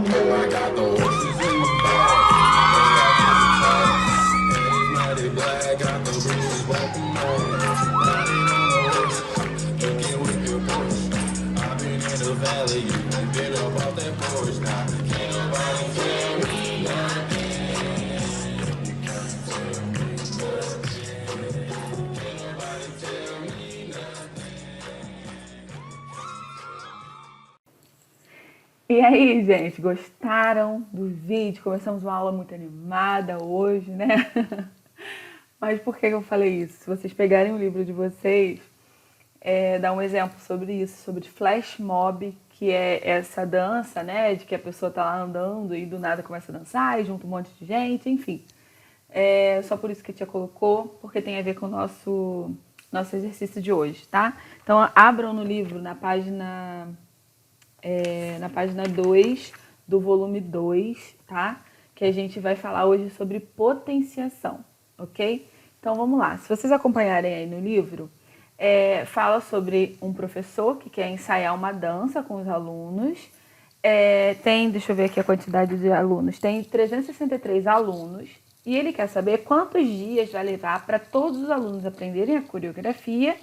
Oh, I got the horses in the back. And it's black, got the bridges back from home. Riding on a horse, looking with your Porsche. I've been in the valley, you ain't been up off that porch now. Can't nobody tell me nothing. You can't tell me nothing. Can't nobody tell me nothing. E aí, gente, gostaram do vídeo? Começamos uma aula muito animada hoje, né? Mas por que eu falei isso? Se vocês pegarem o livro de vocês, dá um exemplo sobre isso, sobre flash mob, que é essa dança, né? De que a pessoa tá lá andando e do nada começa a dançar e junta um monte de gente, enfim. Só por isso que a tia colocou, porque tem a ver com o nosso exercício de hoje, tá? Então, abram no livro, na página 2 do volume 2, tá? Que a gente vai falar hoje sobre potenciação, ok? Então vamos lá. Se vocês acompanharem aí no livro, fala sobre um professor que quer ensaiar uma dança com os alunos. Deixa eu ver aqui a quantidade de alunos. Tem 363 alunos e ele quer saber quantos dias vai levar para todos os alunos aprenderem a coreografia.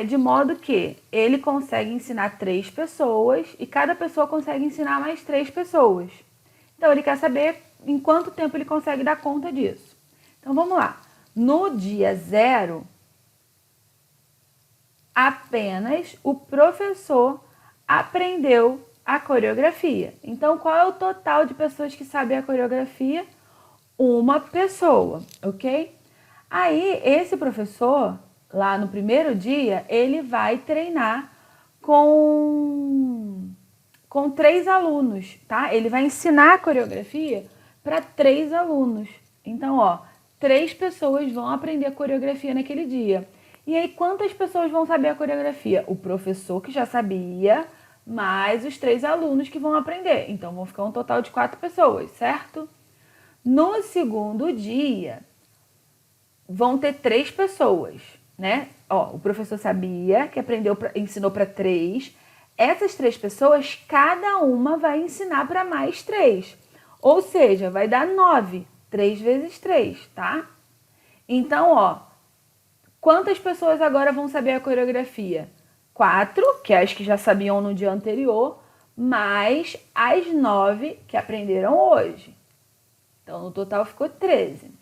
De modo que ele consegue ensinar 3 pessoas e cada pessoa consegue ensinar mais 3 pessoas. Então, ele quer saber em quanto tempo ele consegue dar conta disso. Então, vamos lá. No dia 0, apenas o professor aprendeu a coreografia. Então, qual é o total de pessoas que sabem a coreografia? Uma pessoa, ok? Aí, esse professor, lá no primeiro dia, ele vai treinar com 3 alunos, tá? Ele vai ensinar a coreografia para 3 alunos. Então, 3 pessoas vão aprender a coreografia naquele dia. E aí, quantas pessoas vão saber a coreografia? O professor que já sabia, mais os 3 alunos que vão aprender. Então, vão ficar um total de 4 pessoas, certo? No segundo dia, vão ter 3 pessoas, né? O professor sabia que ensinou para 3. Essas 3 pessoas, cada uma vai ensinar para mais 3. Ou seja, vai dar 9. 3 vezes 3, tá? Então, quantas pessoas agora vão saber a coreografia? 4, que é as que já sabiam no dia anterior, mais as 9 que aprenderam hoje. Então, no total ficou 13.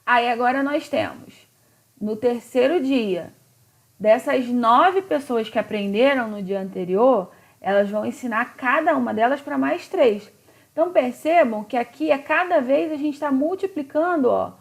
Aí, agora nós temos, no terceiro dia, dessas 9 pessoas que aprenderam no dia anterior, elas vão ensinar cada uma delas para mais 3. Então, percebam que aqui, a cada vez, a gente está multiplicando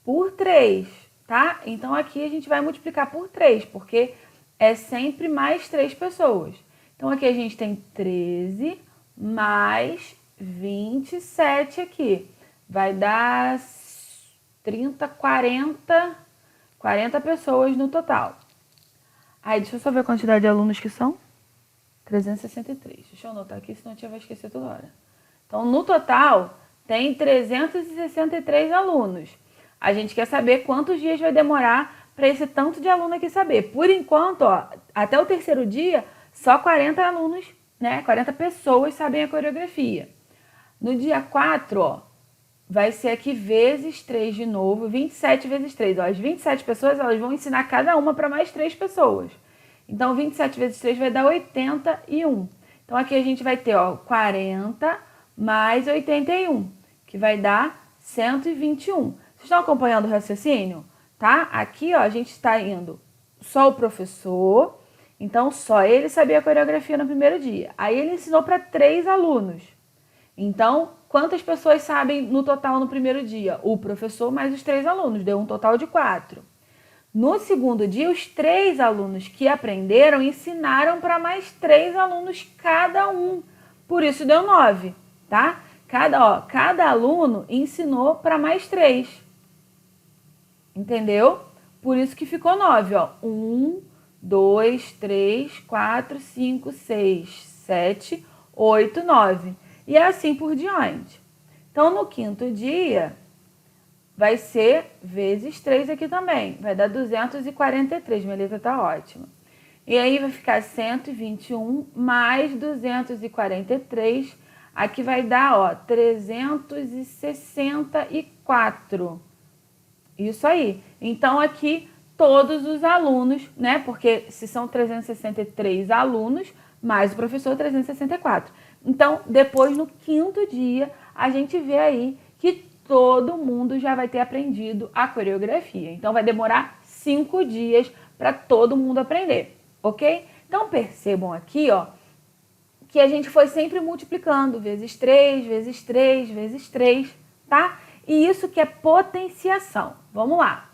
por 3, tá? Então, aqui a gente vai multiplicar por 3, porque é sempre mais 3 pessoas. Então, aqui a gente tem 13 mais 27 aqui. Vai dar 30, 40 pessoas no total. Aí, deixa eu só ver a quantidade de alunos que são. 363. Deixa eu anotar aqui, senão a gente vai esquecer toda hora. Então, no total, tem 363 alunos. A gente quer saber quantos dias vai demorar para esse tanto de aluno aqui saber. Por enquanto, até o terceiro dia, só 40 alunos, né? 40 pessoas sabem a coreografia. No dia 4, vai ser aqui vezes 3 de novo, 27 vezes 3. As 27 pessoas, elas vão ensinar cada uma para mais 3 pessoas. Então, 27 vezes 3 vai dar 81. Então, aqui a gente vai ter 40 mais 81, que vai dar 121. Vocês estão acompanhando o raciocínio? Tá? Aqui, a gente está indo só o professor, então só ele sabia a coreografia no primeiro dia. Aí ele ensinou para 3 alunos. Então, quantas pessoas sabem no total no primeiro dia? O professor mais os 3 alunos, deu um total de 4. No segundo dia, os 3 alunos que aprenderam ensinaram para mais 3 alunos cada um. Por isso deu 9, tá? Cada aluno ensinou para mais 3. Entendeu? Por isso que ficou 9, 1, 2, 3, 4, 5, 6, 7, 8, 9. E assim por diante. Então, no quinto dia, vai ser vezes 3 aqui também. Vai dar 243. Minha letra tá ótima. E aí vai ficar 121 mais 243. Aqui vai dar, ó, 364. Isso aí. Então, aqui, todos os alunos, né? Porque se são 363 alunos, mais o professor, 364. Então, depois, no 5º dia, a gente vê aí que todo mundo já vai ter aprendido a coreografia. Então, vai demorar 5 dias para todo mundo aprender, ok? Então, percebam aqui, ó, que a gente foi sempre multiplicando, vezes 3, vezes 3, vezes 3, tá? E isso que é potenciação. Vamos lá.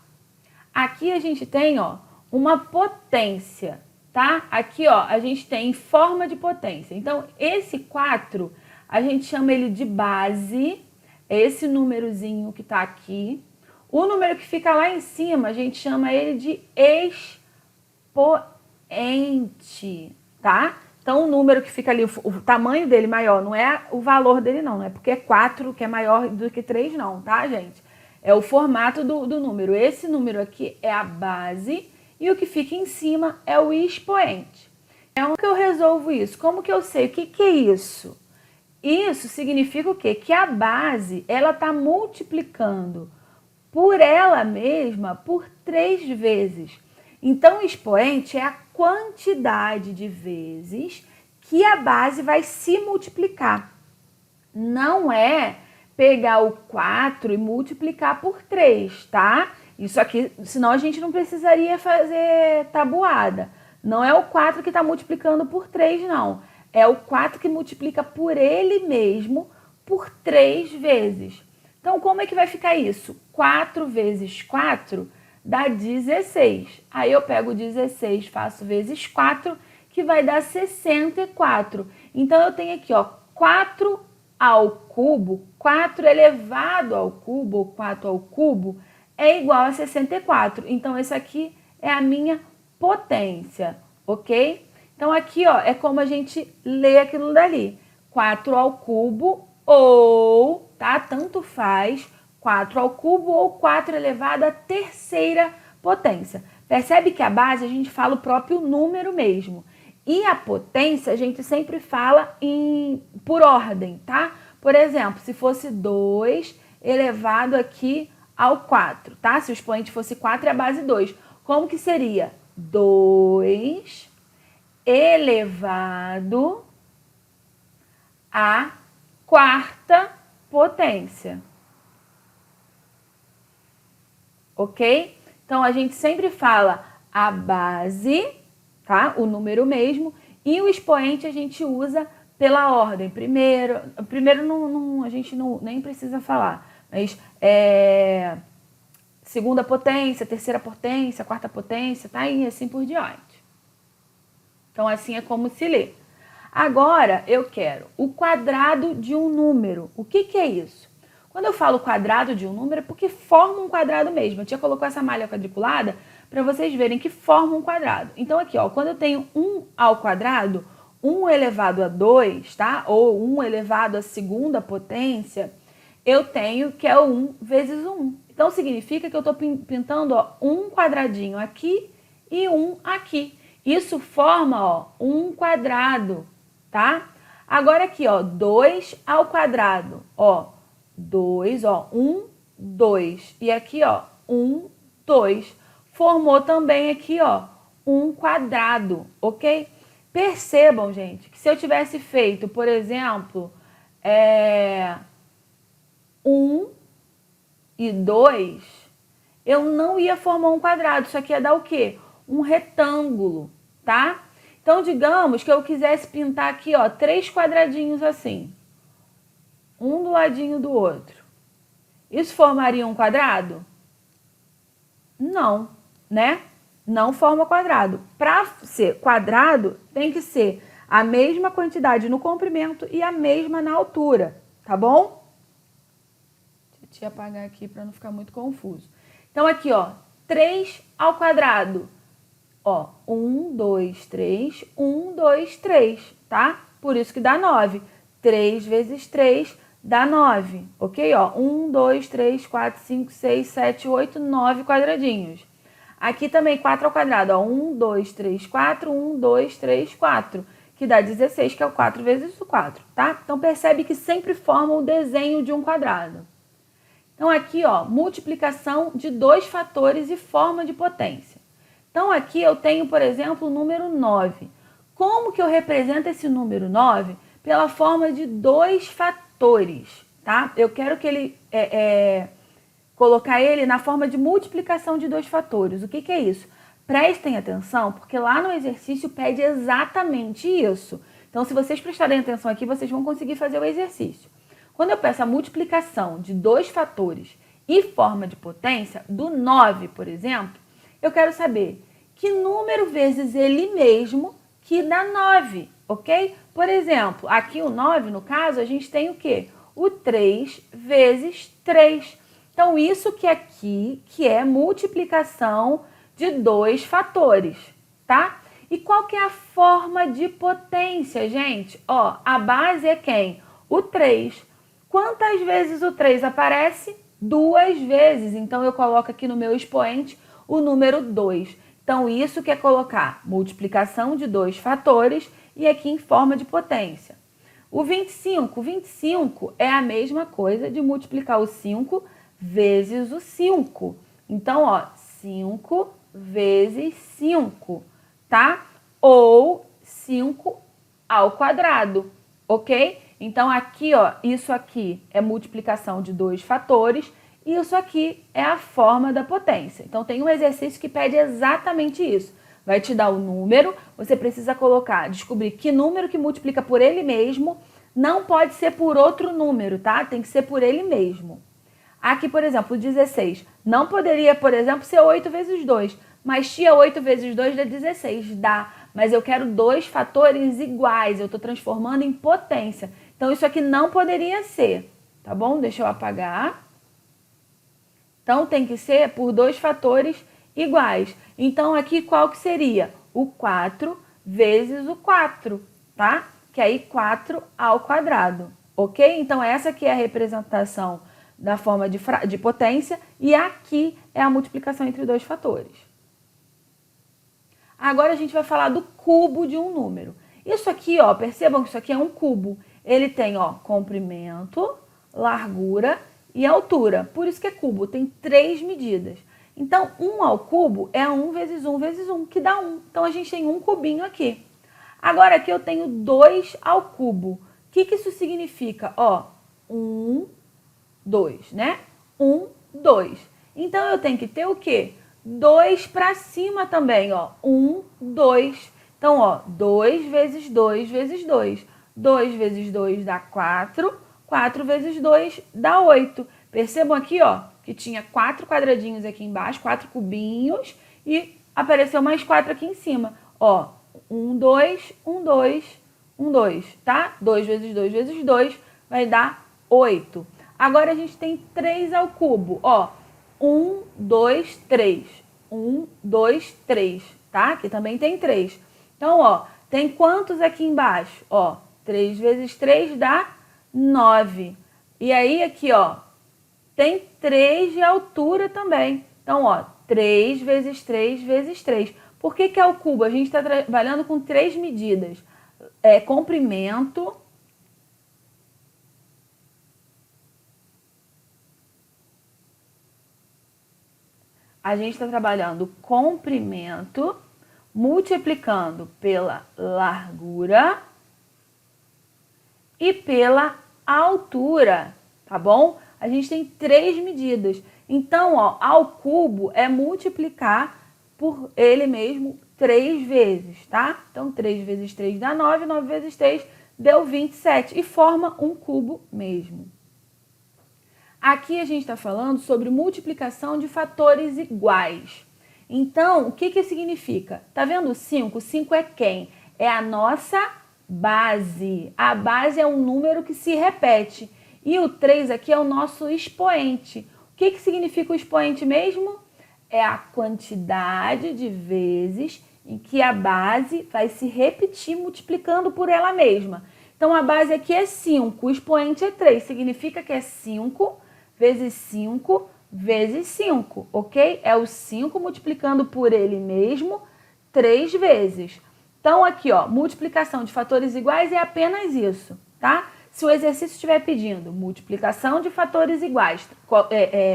Aqui a gente tem, ó, uma potência, tá? Aqui, ó, a gente tem forma de potência. Então, esse 4, a gente chama ele de base, é esse númerozinho que tá aqui. O número que fica lá em cima, a gente chama ele de expoente, tá? Então, o número que fica ali, o tamanho dele maior, não é o valor dele não é porque é 4 que é maior do que 3 não, tá, gente? É o formato do número. Esse número aqui é a base e o que fica em cima é o expoente. Como que eu resolvo isso? Como que eu sei? O que é isso? Isso significa o quê? Que a base, ela está multiplicando por ela mesma por 3 vezes. Então, o expoente é a quantidade de vezes que a base vai se multiplicar. Não é pegar o 4 e multiplicar por 3, tá? Isso aqui, senão a gente não precisaria fazer tabuada. Não é o 4 que está multiplicando por 3, não. É o 4 que multiplica por ele mesmo por 3 vezes. Então, como é que vai ficar isso? 4 vezes 4 dá 16. Aí eu pego 16, faço vezes 4, que vai dar 64. Então, eu tenho aqui, ó, 4 ao cubo, 4 elevado ao cubo, ou 4 ao cubo, é igual a 64. Então, esse aqui é a minha potência, ok? Então, aqui, ó, é como a gente lê aquilo dali. 4 ao cubo ou, tá? Tanto faz, 4 ao cubo ou 4 elevado à terceira potência. Percebe que a base a gente fala o próprio número mesmo. E a potência a gente sempre fala por ordem, tá? Por exemplo, se fosse 2 elevado aqui ao 4, tá? Se o expoente fosse 4 e a base 2. Como que seria? 2 elevado à quarta potência. Ok? Então, a gente sempre fala a base, tá? O número mesmo, e o expoente a gente usa pela ordem. Primeiro a gente nem precisa falar, mas segunda potência, terceira potência, quarta potência, tá? E assim por diante. Então, assim é como se lê. Agora, eu quero o quadrado de um número. O que é isso? Quando eu falo quadrado de um número, é porque forma um quadrado mesmo. A tia colocou essa malha quadriculada para vocês verem que forma um quadrado. Então, aqui, ó, quando eu tenho 1 ao quadrado, 1 elevado a 2, tá? Ou 1 elevado à segunda potência, eu tenho que é o 1 vezes 1. Então, significa que eu estou pintando, ó, um quadradinho aqui e um aqui. Isso forma, ó, um quadrado, tá? Agora aqui, ó, 2 ao quadrado, ó. 2, ó, 1, 2. E aqui, ó, 1, 2. Formou também aqui, ó, um quadrado, ok? Percebam, gente, que se eu tivesse feito, por exemplo, 1 e 2, eu não ia formar um quadrado. Isso aqui ia dar o quê? Um retângulo, tá? Então, digamos que eu quisesse pintar aqui, ó, 3 quadradinhos assim. Um do ladinho do outro. Isso formaria um quadrado? Não, né? Não forma quadrado. Para ser quadrado, tem que ser a mesma quantidade no comprimento e a mesma na altura, tá bom? Deixa eu apagar aqui para não ficar muito confuso. Então, aqui, ó, 3 ao quadrado. Ó, 1, 2, 3, 1, 2, 3, tá? Por isso que dá 9. 3 vezes 3 dá 9, ok? Ó, 1, 2, 3, 4, 5, 6, 7, 8, 9 quadradinhos. Aqui também 4 ao quadrado, ó, 1, 2, 3, 4, 1, 2, 3, 4, que dá 16, que é o 4 vezes o 4, tá? Então, percebe que sempre forma o desenho de um quadrado. Então, aqui, ó, multiplicação de dois fatores e forma de potência. Então, aqui eu tenho, por exemplo, o número 9. Como que eu represento esse número 9? Pela forma de dois fatores, tá? Eu quero que ele colocar ele na forma de multiplicação de dois fatores. O que que é isso? Prestem atenção, porque lá no exercício pede exatamente isso. Então, se vocês prestarem atenção aqui, vocês vão conseguir fazer o exercício. Quando eu peço a multiplicação de dois fatores e forma de potência, do 9, por exemplo, eu quero saber que número vezes ele mesmo que dá 9, ok? Por exemplo, aqui o 9, no caso, a gente tem o quê? O 3 vezes 3. Então, isso que aqui, que é multiplicação de dois fatores, tá? E qual que é a forma de potência, gente? Ó, a base é quem? O 3. Quantas vezes o 3 aparece? 2 vezes. Então, eu coloco aqui no meu expoente o número 2. Então, isso quer colocar multiplicação de dois fatores e aqui em forma de potência. O 25 é a mesma coisa de multiplicar o 5 vezes o 5. Então, ó, 5 vezes 5, tá? Ou 5 ao quadrado, ok? Então, aqui, ó, isso aqui é multiplicação de dois fatores e isso aqui é a forma da potência. Então, tem um exercício que pede exatamente isso. Vai te dar o número, você precisa colocar, descobrir que número que multiplica por ele mesmo, não pode ser por outro número, tá? Tem que ser por ele mesmo. Aqui, por exemplo, o 16. Não poderia, por exemplo, ser 8 vezes 2. Mas tia, 8 vezes 2 dá 16. Dá. Mas eu quero dois fatores iguais. Eu estou transformando em potência. Então, isso aqui não poderia ser. Tá bom? Deixa eu apagar. Então, tem que ser por dois fatores iguais. Então, aqui qual que seria? O 4 vezes o 4, tá? Que aí 4 ao quadrado. Ok? Então, essa aqui é a representação da forma de potência, e aqui é a multiplicação entre dois fatores. Agora a gente vai falar do cubo de um número. Isso aqui, ó, percebam que isso aqui é um cubo. Ele tem, ó, comprimento, largura e altura. Por isso que é cubo, tem 3 medidas. Então, 1 ao cubo é 1 vezes 1 vezes 1, que dá 1. Então, a gente tem um cubinho aqui. Agora, aqui eu tenho 2 ao cubo. O que que isso significa? Ó, 1, 2, né? 1, 2. Então, eu tenho que ter o quê? 2 para cima também, ó. 1, 2. Então, ó, 2 vezes 2 vezes 2. 2 vezes 2 dá 4. 4 vezes 2 dá 8. Percebam aqui, ó, que tinha 4 quadradinhos aqui embaixo, 4 cubinhos, e apareceu mais 4 aqui em cima. Ó, 1, 2, 1, 2, 1, 2, tá? 2 vezes 2 vezes 2 vai dar 8. Agora a gente tem 3 ao cubo, ó. 1, 2, 3. 1, 2, 3, tá? Aqui também tem 3. Então, ó, tem quantos aqui embaixo? Ó, 3 vezes 3 dá 9. E aí, aqui, ó, tem 3 de altura também. Então, ó, 3 vezes 3 vezes 3. Por que que é o cubo? A gente está trabalhando com 3 medidas. Comprimento, a gente está trabalhando comprimento, multiplicando pela largura e pela altura, tá bom? A gente tem 3 medidas. Então, ó, ao cubo é multiplicar por ele mesmo 3 vezes, tá? Então, 3 vezes 3 dá 9, 9 vezes 3 deu 27 e forma um cubo mesmo. Aqui a gente está falando sobre multiplicação de fatores iguais. Então, o que que significa? Tá vendo o 5? O 5 é quem? É a nossa base. A base é um número que se repete. E o 3 aqui é o nosso expoente. O que que significa o expoente mesmo? É a quantidade de vezes em que a base vai se repetir multiplicando por ela mesma. Então, a base aqui é 5, o expoente é 3. Significa que é 5 vezes 5 vezes 5, ok? É o 5 multiplicando por ele mesmo 3 vezes. Então, aqui, ó, multiplicação de fatores iguais é apenas isso, tá? Se o exercício estiver pedindo multiplicação de fatores iguais,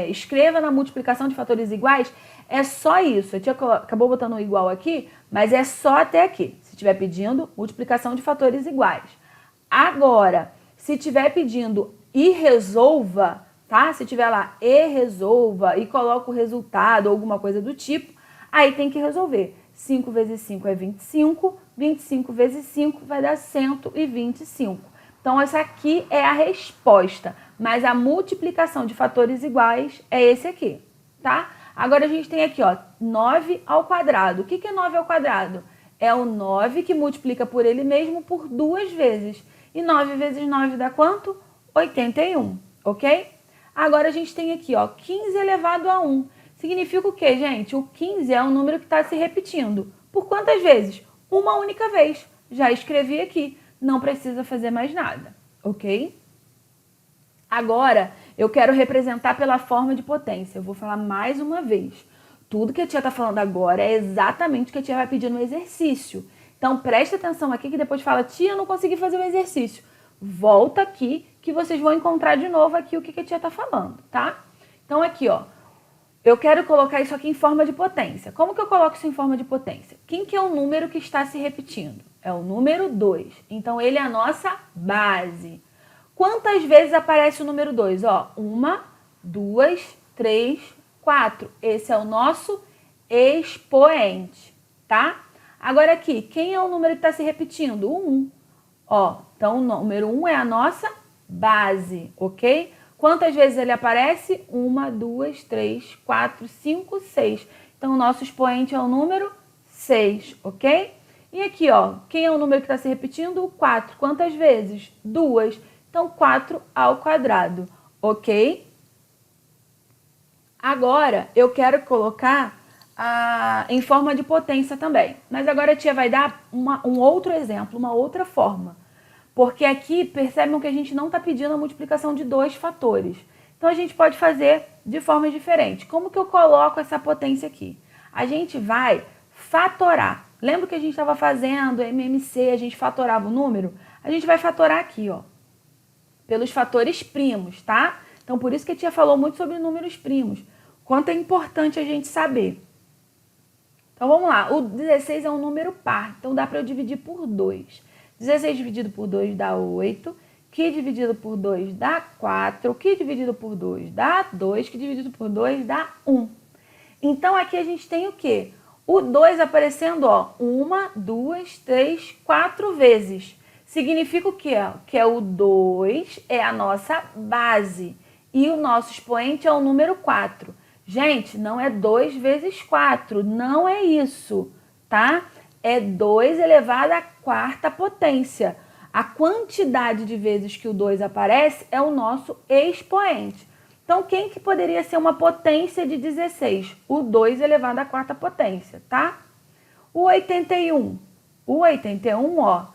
escreva na multiplicação de fatores iguais, é só isso. A tia acabou botando um igual aqui, mas é só até aqui. Se estiver pedindo multiplicação de fatores iguais. Agora, se estiver pedindo e resolva, tá? Se tiver lá e resolva e coloca o resultado ou alguma coisa do tipo, aí tem que resolver. 5 vezes 5 é 25, 25 vezes 5 vai dar 125. Então, essa aqui é a resposta, mas a multiplicação de fatores iguais é esse aqui, tá? Agora, a gente tem aqui, ó, 9 ao quadrado. O que é 9 ao quadrado? É o 9 que multiplica por ele mesmo por 2 vezes. E 9 vezes 9 dá quanto? 81, ok? Agora, a gente tem aqui, ó, 15 elevado a 1. Significa o quê, gente? O 15 é um número que está se repetindo. Por quantas vezes? Uma única vez. Já escrevi aqui. Não precisa fazer mais nada, ok? Agora, eu quero representar pela forma de potência. Eu vou falar mais uma vez. Tudo que a tia está falando agora é exatamente o que a tia vai pedir no exercício. Então, preste atenção aqui que depois fala, tia, eu não consegui fazer o exercício. Volta aqui que vocês vão encontrar de novo aqui o que a tia está falando, tá? Então, aqui, ó. Eu quero colocar isso aqui em forma de potência. Como que eu coloco isso em forma de potência? Quem que é o número que está se repetindo? É o número 2. Então, ele é a nossa base. Quantas vezes aparece o número 2? Ó, 1, 2, 3, 4. Esse é o nosso expoente, tá? Agora aqui, quem é o número que está se repetindo? O 1. Ó, então o número 1 é a nossa base, ok? Quantas vezes ele aparece? 1, 2, 3, 4, 5, 6. Então, o nosso expoente é o número 6, ok? E aqui, ó, quem é o número que está se repetindo? O 4. Quantas vezes? 2. Então, 4 ao quadrado, ok? Agora, eu quero colocar em forma de potência também. Mas agora a tia vai dar um outro exemplo, uma outra forma. Porque aqui, percebem que a gente não está pedindo a multiplicação de 2 fatores. Então, a gente pode fazer de forma diferente. Como que eu coloco essa potência aqui? A gente vai fatorar. Lembra que a gente estava fazendo MMC, a gente fatorava o número? A gente vai fatorar aqui, ó, pelos fatores primos, tá? Então, por isso que a tia falou muito sobre números primos. Quanto é importante a gente saber. Então, vamos lá. O 16 é um número par, então dá para eu dividir por 2. 16 dividido por 2 dá 8, que dividido por 2 dá 4, que dividido por 2 dá 2, que dividido por 2 dá 1. Então, aqui a gente tem o quê? O 2 aparecendo, ó, 1, 2, 3, 4 vezes. Significa o quê? Que é o 2 é a nossa base e o nosso expoente é o número 4. Gente, não é 2 vezes 4, não é isso, tá? É 2 elevado à quarta potência. A quantidade de vezes que o 2 aparece é o nosso expoente. Então, quem que poderia ser uma potência de 16? O 2 elevado à quarta potência, tá? O 81. O 81, ó,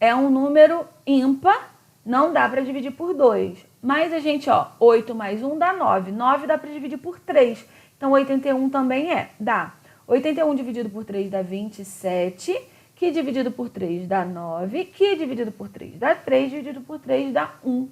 é um número ímpar, não dá para dividir por 2. Mas a gente, ó, 8 mais 1 dá 9. 9 dá para dividir por 3. Então, 81 também dá. 81 dividido por 3 dá 27, que dividido por 3 dá 9, que dividido por 3 dá 3, dividido por 3 dá 1.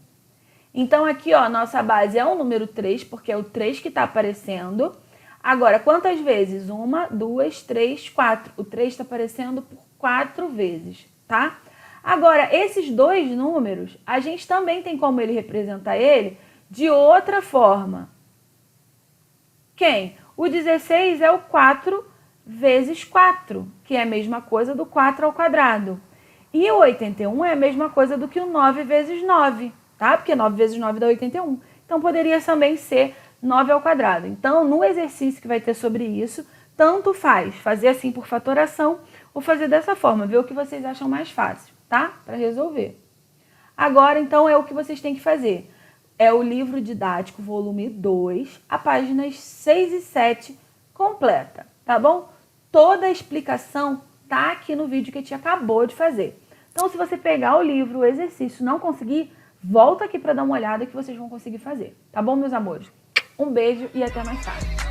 Então, aqui, ó, nossa base é o número 3, porque é o 3 que está aparecendo. Agora, quantas vezes? 1, 2, 3, 4. O 3 está aparecendo por 4 vezes, tá? Agora, esses dois números, a gente também tem como ele representar ele de outra forma. Quem? O 16 é o 4 vezes 4, que é a mesma coisa do 4 ao quadrado. E o 81 é a mesma coisa do que o 9 vezes 9, tá? Porque 9 vezes 9 dá 81. Então, poderia também ser 9 ao quadrado. Então, no exercício que vai ter sobre isso, tanto faz fazer assim por fatoração ou fazer dessa forma, ver o que vocês acham mais fácil, tá? Para resolver. Agora, então, é o que vocês têm que fazer. É o livro didático, volume 2, a páginas 6 e 7, completa, tá bom? Toda a explicação tá aqui no vídeo que a tia acabou de fazer. Então, se você pegar o livro, o exercício, não conseguir, volta aqui para dar uma olhada que vocês vão conseguir fazer. Tá bom, meus amores? Um beijo e até mais tarde.